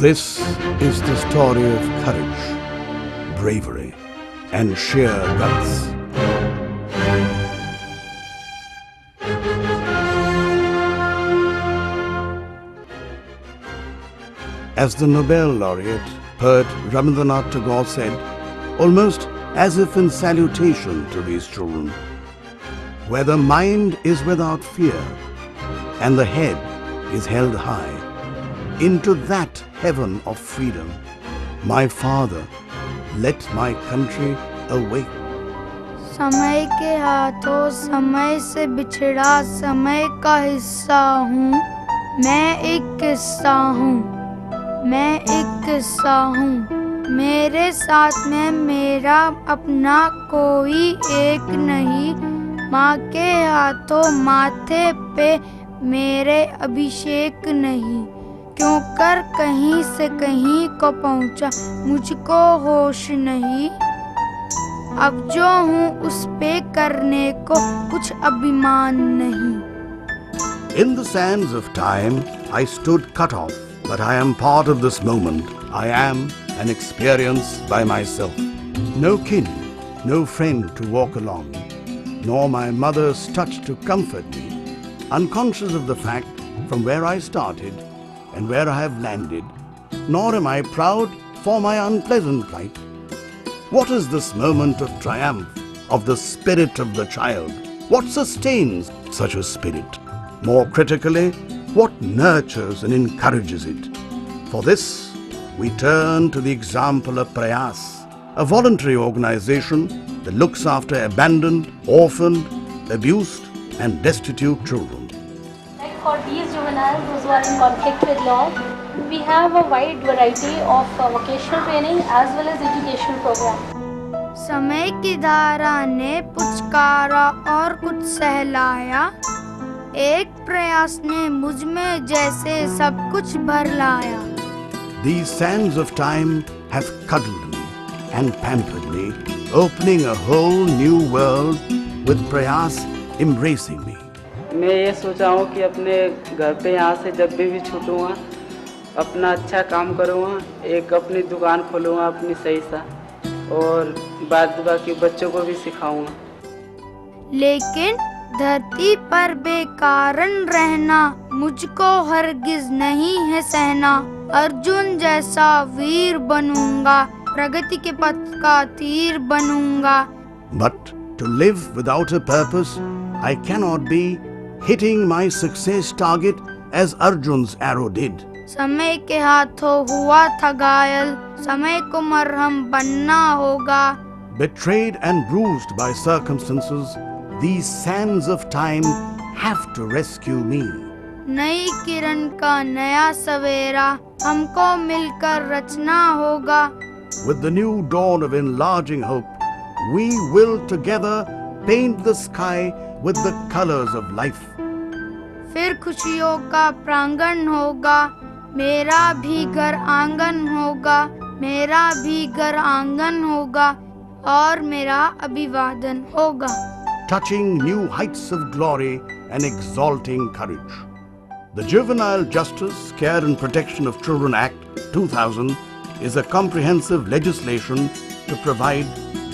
This is the story of courage, bravery, and sheer guts. As the Nobel laureate, poet Rabindranath Tagore said, almost as if in salutation to these children, where the mind is without fear and the head is held high, into that heaven of freedom, my Father, let my country awake. समय के हाथों समय से बिछड़ा समय का हिस्सा हूँ। मैं एक किस्सा हूँ, मैं एक किस्सा हूँ। मेरे साथ में मेरा अपना कोई एक नहीं। माँ के हाथों माथे पे मेरे अभिषेक नहीं। क्यों कर कहीं से कहीं को पहुँचा मुझको होश नहीं। अब जो हूँ उस पे करने को कुछ अभिमान नहीं। In the sands of time, I stood cut off, but I am part of this moment. I am an experience by myself. No kin, no friend to walk along, nor my mother's touch to comfort me, unconscious of the fact from where I started and where I have landed, nor am I proud for my unpleasant plight. What is this moment of triumph of the spirit of the child? What sustains such a spirit? More critically, what nurtures and encourages it? For this, we turn to the example of Prayas, a voluntary organization that looks after abandoned, orphaned, abused and destitute children. Like for these juveniles, those who are in conflict with law, we have a wide variety of vocational training as well as educational program. समय की धारा ने पुचकारा और कुछ सहलाया। एक प्रयास ने मुझ में जैसे सब कुछ भर लाया। These sands of time have cuddled me and pampered me, opening a whole new world with Prayas embracing me. मैं ये सोचा हूँ कि अपने घर पे यहाँ से जब भी छूटूँगा अपना अच्छा काम करूँगा, एक अपनी दुकान खोलूँगा अपनी सही सा, और बाद बाकी बच्चों को भी सिखाऊँगा। लेकिन धरती पर बेकारण रहना मुझको हरगिज नहीं है सहना। अर्जुन जैसा वीर बनूंगा, प्रगति के पथ का तीर बनूंगा। But to live without a purpose, I cannot be hitting my success target as Arjun's arrow did. समय के हाथों हुआ था घायल, समय को मरहम बनना होगा। Betrayed and bruised by circumstances, these sands of time have to rescue me. नई किरण का नया सवेरा हमको मिलकर रचना होगा। With the new dawn of enlarging hope, we will together paint the sky with the colors of life. फिर खुशियों का प्रांगण होगा, मेरा भी घर आंगन होगा, मेरा भी घर आंगन होगा और मेरा अभिवादन होगा। Touching new heights of glory and exalting courage. The Juvenile Justice, Care and Protection of Children Act 2000 is a comprehensive legislation to provide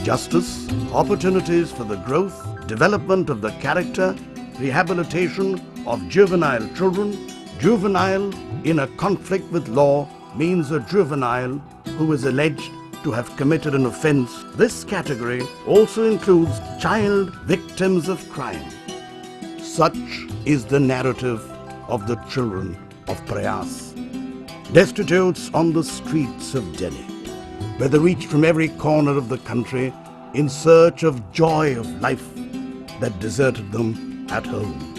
justice, opportunities for the growth, development of the character, rehabilitation of juvenile children. Juvenile in a conflict with law means a juvenile who is alleged to have committed an offense. This category also includes child victims of crime. Such is the narrative of the children of Prayas, destitutes on the streets of Delhi, where they reach from every corner of the country in search of joy of life that deserted them at home,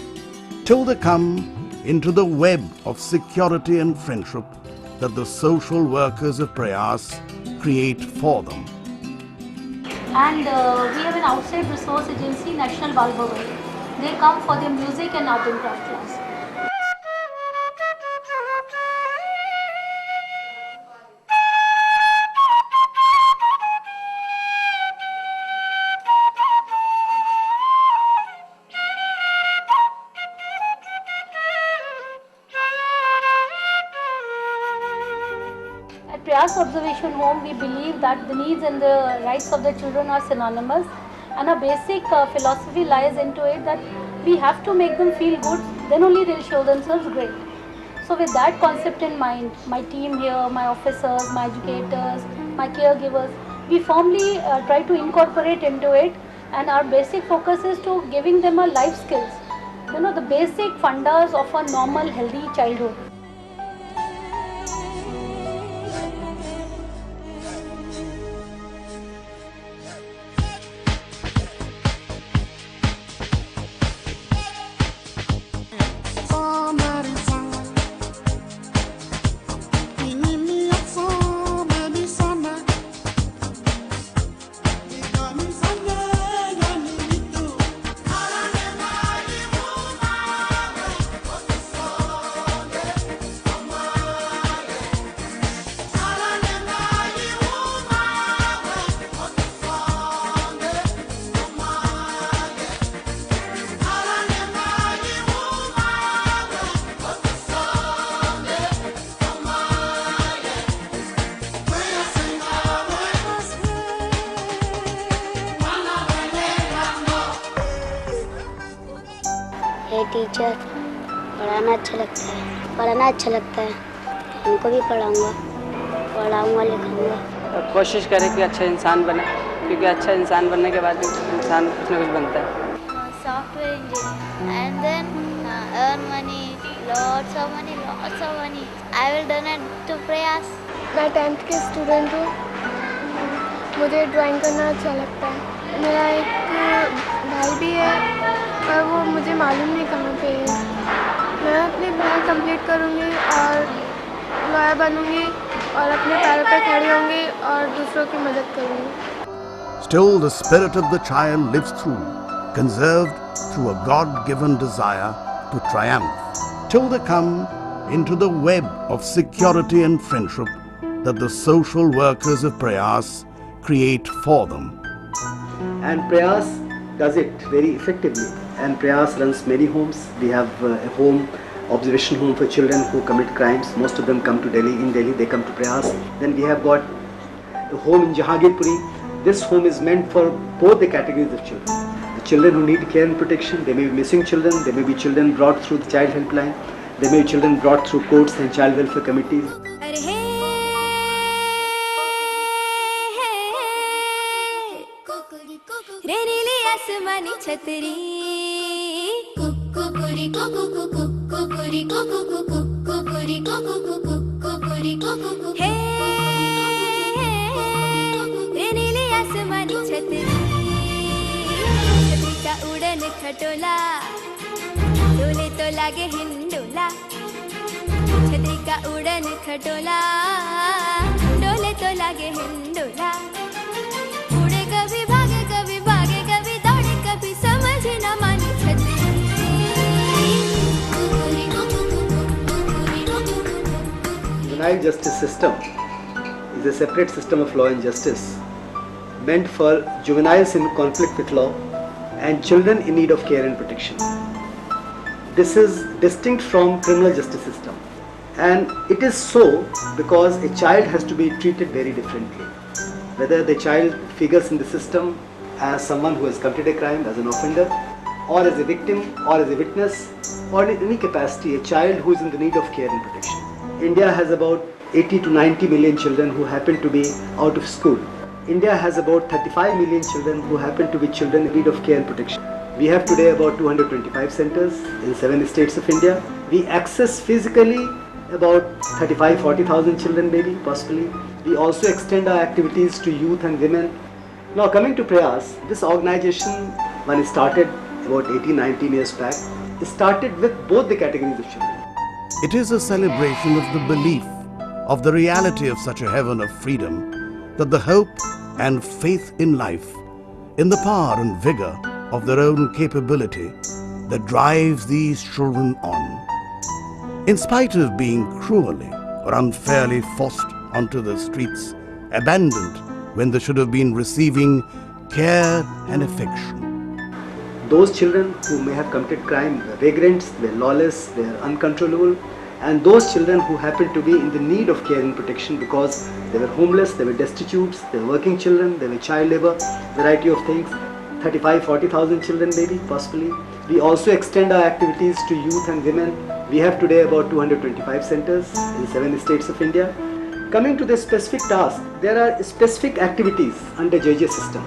till they come into the web of security and friendship that the social workers of Prayas create for them. And we have an outside resource agency, National Bal Bhavan. They come for their music and art and craft class. Prayas Observation Home, we believe that the needs and the rights of the children are synonymous, and a basic philosophy lies into it that we have to make them feel good, then only they'll show themselves great. So with that concept in mind, my team here, my officers, my educators, my caregivers, we firmly try to incorporate into it, and our basic focus is to giving them a life skills, the basic fundas of a normal healthy childhood. Teacher, पढ़ाना अच्छा लगता है, पढ़ाना अच्छा लगता है, उनको भी पढ़ाऊँगा लिखाऊँगा। कोशिश करें कि अच्छा इंसान बने, क्योंकि अच्छा इंसान बनने के बाद इंसान कुछ न कुछ बनता है। Software engineer and then earn money, lots of money. I will donate to Prayas. मैं 10th के स्टूडेंट हूँ, मुझे ड्राइंग करना अच्छा लगता है। मेरा एक भाई भी है पर वो मुझे मालूम नहीं कहाँ पे है। मैं अपनी पढ़ाई कंप्लीट करूँगी और लॉयर बनूँगी और अपने पैरों पे खड़ी होंगी और दूसरों की मदद करूँगी। Still, the spirit of the child lives through, conserved through a God-given desire to triumph, till they come into the web of security and friendship that the social workers of Prayas create for them. And Prayas does it very effectively, and Prayas runs many homes. We have a home, observation home for children who commit crimes. Most of them come to Delhi. In Delhi they come to Prayas. Then we have got a home in Jahangirpuri. This home is meant for both the categories of children. The children who need care and protection, they may be missing children, they may be children brought through the child helpline, they may be children brought through courts and child welfare committees. छतरी हे रे नीली आसमानी छतरी, छतरी का उड़न खटोला, डोले तो लागे हिंडोला। छतरी का उड़न खटोला, डोले तो लागे हिंडोला। उड़े कभी भागे कभी दौड़े कभी समझ न मानी छतरी। Juvenile justice system is a separate system of law and justice meant for juveniles in conflict with law and children in need of care and protection. This is distinct from criminal justice system, and it is so because a child has to be treated very differently. Whether the child figures in the system as someone who has committed a crime, as an offender, or as a victim, or as a witness, or in any capacity, a child who is in the need of care and protection. India has about 80 to 90 million children who happen to be out of school. India has about 35 million children who happen to be children in need of care and protection. We have today about 225 centers in 7 states of India. We access physically about 35-40,000 children maybe, possibly. We also extend our activities to youth and women. Now coming to Prayas, this organization, when it started about 18-19 years back, it started with both the categories of children. It is a celebration of the belief of the reality of such a heaven of freedom, that the hope and faith in life, in the power and vigor of their own capability, that drives these children on. In spite of being cruelly or unfairly forced onto the streets, abandoned when they should have been receiving care and affection. Those children who may have committed crime were vagrants, were lawless, were uncontrollable, and those children who happened to be in the need of care and protection because they were homeless, they were destitutes, they were working children, they were child labor, variety of things, 40,000 children maybe, possibly. We also extend our activities to youth and women. We have today about 225 centers in 7 states of India. Coming to the specific task, there are specific activities under JJ system.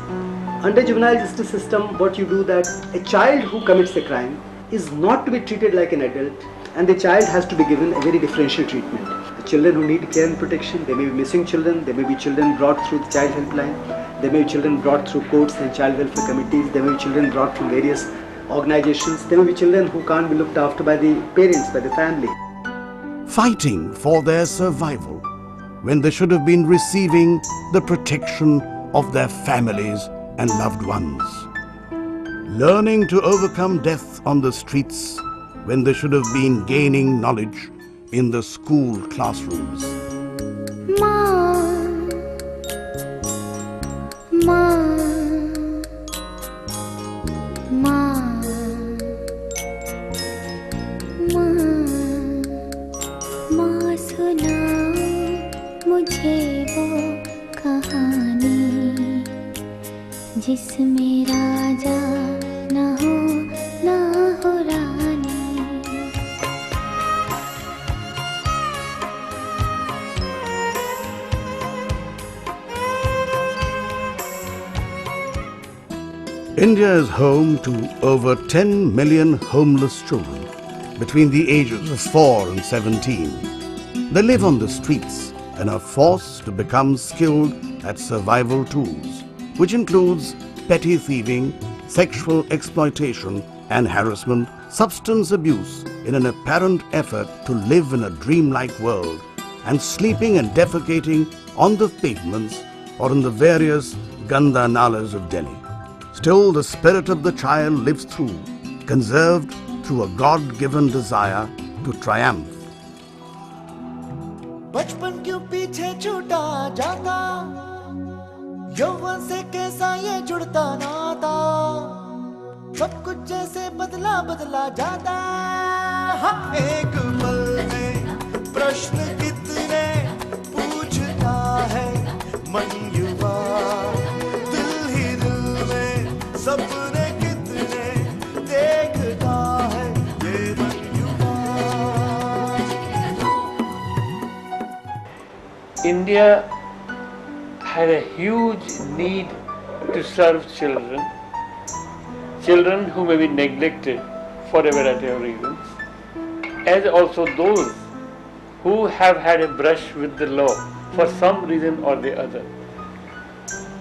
Under juvenile justice system, what you do that a child who commits a crime is not to be treated like an adult, and the child has to be given a very differential treatment. The children who need care and protection, they may be missing children, they may be children brought through the child helpline, they may be children brought through courts and child welfare committees, they may be children brought from various organizations, there may be children who can't be looked after by the parents, by the family. Fighting for their survival when they should have been receiving the protection of their families and loved ones. Learning to overcome death on the streets when they should have been gaining knowledge in the school classrooms. माँ, माँ, माँ, माँ सुनाओ मुझे वो कहानी जिसमें राजा ना हो रानी. India is home to over 10 million homeless children between the ages of 4 and 17. They live on the streets and are forced to become skilled at survival tools, which includes petty thieving, sexual exploitation and harassment, substance abuse in an apparent effort to live in a dreamlike world, and sleeping and defecating on the pavements or in the various Ganda nalas of Delhi. Still, the spirit of the child lives through, conserved through a God-given desire to triumph. बचपन क्यों पीछे छूटा जाता, यौवन से कैसा ये जुड़ता नाता, सब कुछ जैसे बदला बदला जाता. हाँ, एक पल में प्रश्न कितने पूछता है मन युवा, दिल ही दिल में सपने कितने देखता है ये मन युवा. India had a huge need to serve children who may be neglected for a variety of reasons, as also those who have had a brush with the law for some reason or the other.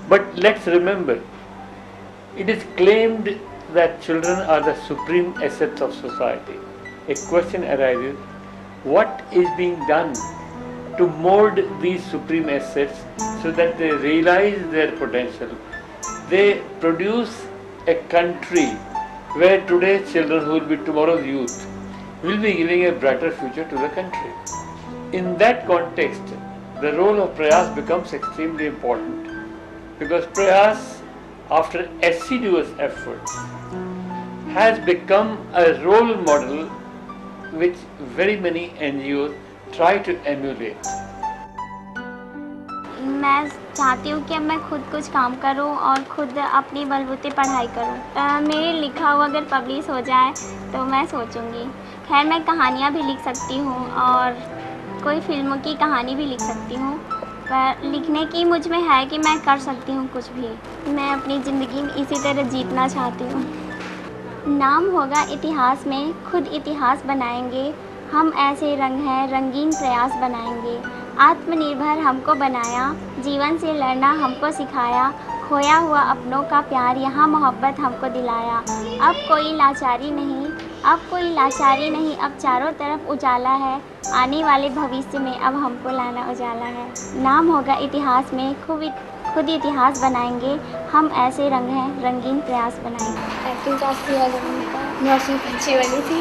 But let's remember, it is claimed that children are the supreme assets of society. A question arises, what is being done to mold these supreme assets so that they realize their potential? They produce a country where today's children who will be tomorrow's youth will be giving a brighter future to the country. In that context, the role of Prayas becomes extremely important, because Prayas, after assiduous efforts, has become a role model which very many NGOs try to emulate. मैं चाहती हूँ कि अब मैं खुद कुछ काम करूँ और खुद अपनी बलबूते पढ़ाई करूँ. मेरे लिखा हुआ अगर पब्लिश हो जाए तो मैं सोचूंगी. खैर, मैं कहानियाँ भी लिख सकती हूँ और कोई फिल्मों की कहानी भी लिख सकती हूँ, पर लिखने की मुझ में है कि मैं कर सकती हूँ कुछ भी. मैं अपनी ज़िंदगी में इसी तरह जीतना चाहती हूँ. नाम होगा इतिहास में, खुद इतिहास बनाएंगे हम. ऐसे रंग हैं, रंगीन प्रयास बनाएंगे. आत्मनिर्भर हमको बनाया, जीवन से लड़ना हमको सिखाया. खोया हुआ अपनों का प्यार, यहाँ मोहब्बत हमको दिलाया. अब कोई लाचारी नहीं, अब कोई लाचारी नहीं, अब चारों तरफ उजाला है. आने वाले भविष्य में अब हमको लाना उजाला है. नाम होगा इतिहास में, खुद इतिहास बनाएंगे हम. ऐसे रंग हैं, रंगीन प्रयास बनाएंगे. एक्टिंग क्लास किया मैं उसमें अच्छी बनी थी.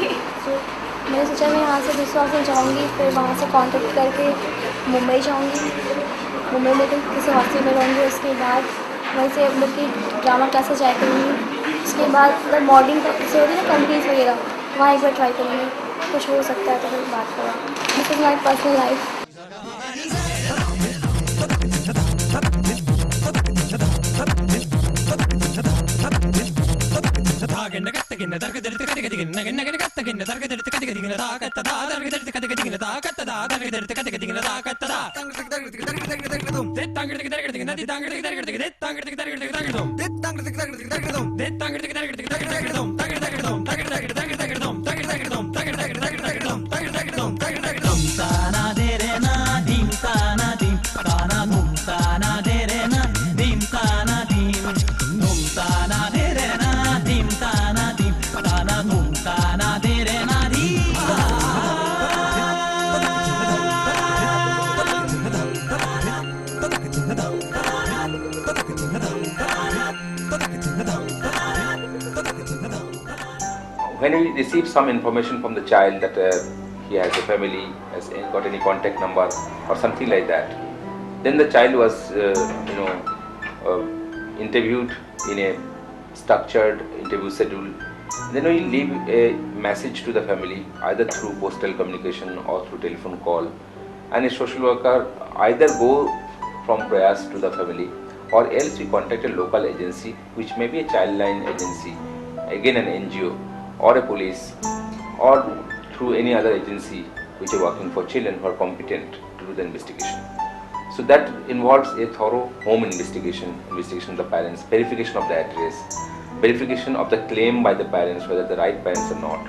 मैंने सोचा मैं यहाँ से दूसरा हॉस्टल जाऊँगी, फिर वहाँ से कॉन्टेक्ट करके मुंबई जाऊँगी. मुंबई में किसी हॉस्टल में रहूँगी. उसके बाद वहीं से हम लोग की ड्रामा क्लासेस जाया करूँगी. उसके बाद मतलब मॉडलिंग का जैसे होती है ना, कंपनीज वगैरह, वहाँ एक बार ट्राई करूँगी. कुछ हो सकता है तो फिर बात करो. This is my personal life. When we receive some information from the child that he has a family, has got any contact number or something like that, then the child was interviewed in a structured interview schedule. Then we leave a message to the family either through postal communication or through telephone call, and a social worker either go from Prayas to the family, or else we contact a local agency which may be a childline agency, again an NGO, or a police, or through any other agency which are working for children who are competent to do the investigation. So that involves a thorough home investigation of the parents, verification of the address, verification of the claim by the parents whether the right parents or not.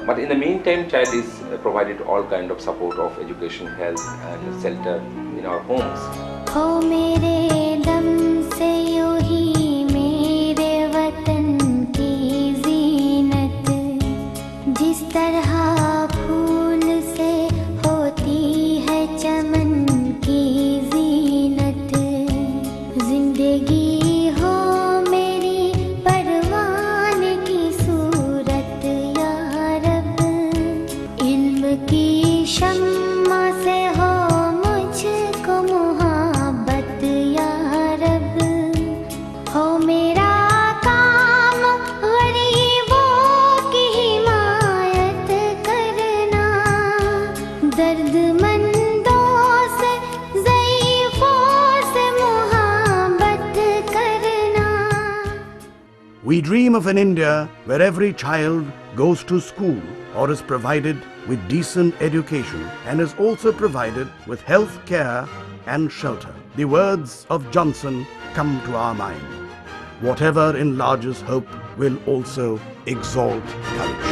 But in the meantime, child is provided all kind of support of education, health and shelter in our homes. हो मेरे दम से यूं ही मेरे वतन की जीनत, जिस तरह फूल से होती है चमन की जीनत, जिंदगी हो मेरी परवान की सूरत या रब, इल्म की शम्मा से हो मुझको मोहब्बत या रब, हो मेरा काम गरीबों की हिमायत करना, दर्दमंदों से ज़ईफ़ों से मोहब्बत करना. We dream of an India where every child goes to school or is provided with decent education and is also provided with health care and shelter. The words of Johnson come to our mind. Whatever enlarges hope will also exalt courage.